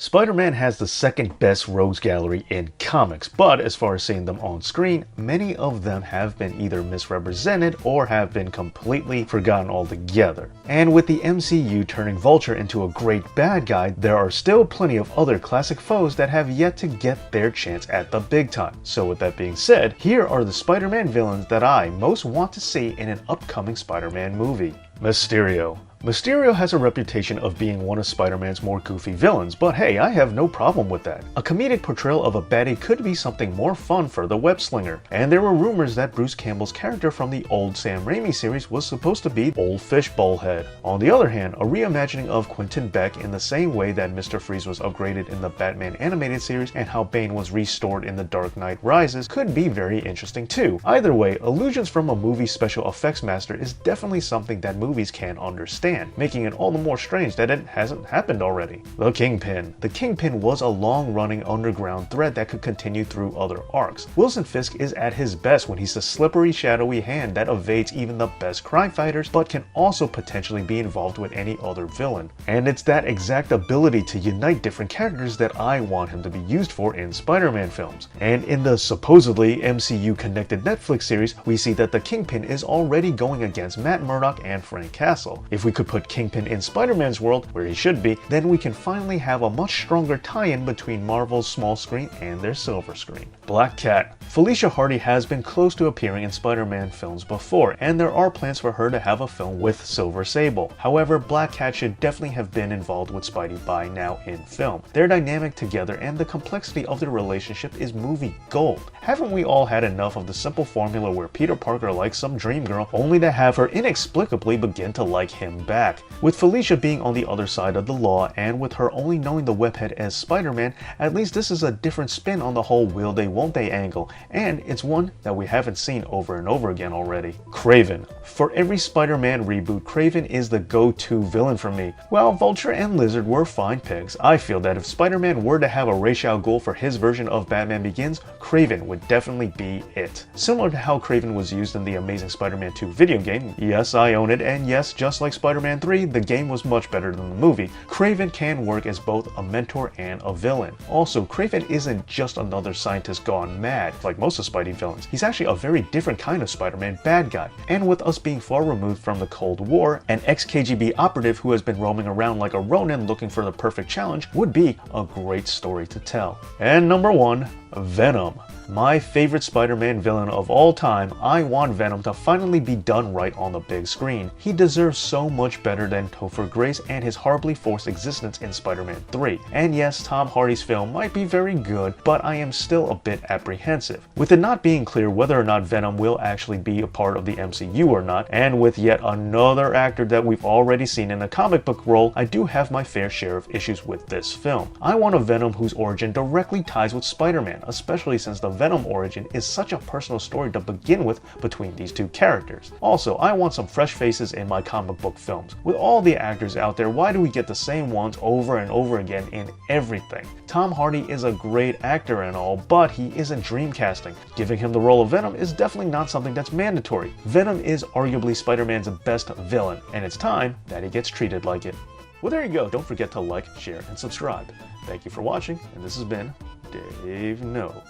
Spider-Man has the second best rogues gallery in comics, but as far as seeing them on screen, many of them have been either misrepresented or have been completely forgotten altogether. And with the MCU turning Vulture into a great bad guy, there are still plenty of other classic foes that have yet to get their chance at the big time. So with that being said, here are the Spider-Man villains that I most want to see in an upcoming Spider-Man movie. Mysterio. Mysterio has a reputation of being one of Spider-Man's more goofy villains, but hey, I have no problem with that. A comedic portrayal of a baddie could be something more fun for the web-slinger, and there were rumors that Bruce Campbell's character from the old Sam Raimi series was supposed to be Old Fishbowl Head. On the other hand, a reimagining of Quentin Beck in the same way that Mr. Freeze was upgraded in the Batman animated series and how Bane was restored in The Dark Knight Rises could be very interesting too. Either way, allusions from a movie special effects master is definitely something that movies can understand, making it all the more strange that it hasn't happened already. The Kingpin. The Kingpin was a long-running underground thread that could continue through other arcs. Wilson Fisk is at his best when he's the slippery, shadowy hand that evades even the best crime fighters, but can also potentially be involved with any other villain. And it's that exact ability to unite different characters that I want him to be used for in Spider-Man films. And in the supposedly MCU-connected Netflix series, we see that the Kingpin is already going against Matt Murdock and Frank Castle. If we could put Kingpin in Spider-Man's world, where he should be, then we can finally have a much stronger tie-in between Marvel's small screen and their silver screen. Black Cat. Felicia Hardy has been close to appearing in Spider-Man films before, and there are plans for her to have a film with Silver Sable. However, Black Cat should definitely have been involved with Spidey by now in film. Their dynamic together and the complexity of their relationship is movie gold. Haven't we all had enough of the simple formula where Peter Parker likes some dream girl only to have her inexplicably begin to like him back? With Felicia being on the other side of the law and with her only knowing the webhead as Spider-Man, at least this is a different spin on the whole will they won't they angle, and it's one that we haven't seen over and over again already. Kraven. For every Spider-Man reboot, Kraven is the go-to villain for me. While Vulture and Lizard were fine picks, I feel that if Spider-Man were to have a Ra's al Ghul for his version of Batman Begins, Kraven would definitely be it. Similar to how Kraven was used in the Amazing Spider-Man 2 video game, yes, I own it, and yes, just like Spider-Man 3, the game was much better than the movie. Kraven can work as both a mentor and a villain. Also, Kraven isn't just another scientist gone mad, like most of Spidey villains. He's actually a very different kind of Spider-Man bad guy. And with us being far removed from the Cold War, an ex-KGB operative who has been roaming around like a Ronin looking for the perfect challenge would be a great story to tell. And number 1, Venom. My favorite Spider-Man villain of all time, I want Venom to finally be done right on the big screen. He deserves so much better than Topher Grace and his horribly forced existence in Spider-Man 3. And yes, Tom Hardy's film might be very good, but I am still a bit apprehensive. With it not being clear whether or not Venom will actually be a part of the MCU or not, and with yet another actor that we've already seen in a comic book role, I do have my fair share of issues with this film. I want a Venom whose origin directly ties with Spider-Man, especially since the Venom origin is such a personal story to begin with between these two characters. Also, I want some fresh faces in my comic book films. With all the actors out there, why do we get the same ones over and over again in everything? Tom Hardy is a great actor and all, but he isn't dreamcasting. Giving him the role of Venom is definitely not something that's mandatory. Venom is arguably Spider-Man's best villain, and it's time that he gets treated like it. Well, there you go. Don't forget to like, share, and subscribe. Thank you for watching, and this has been Dave Knows.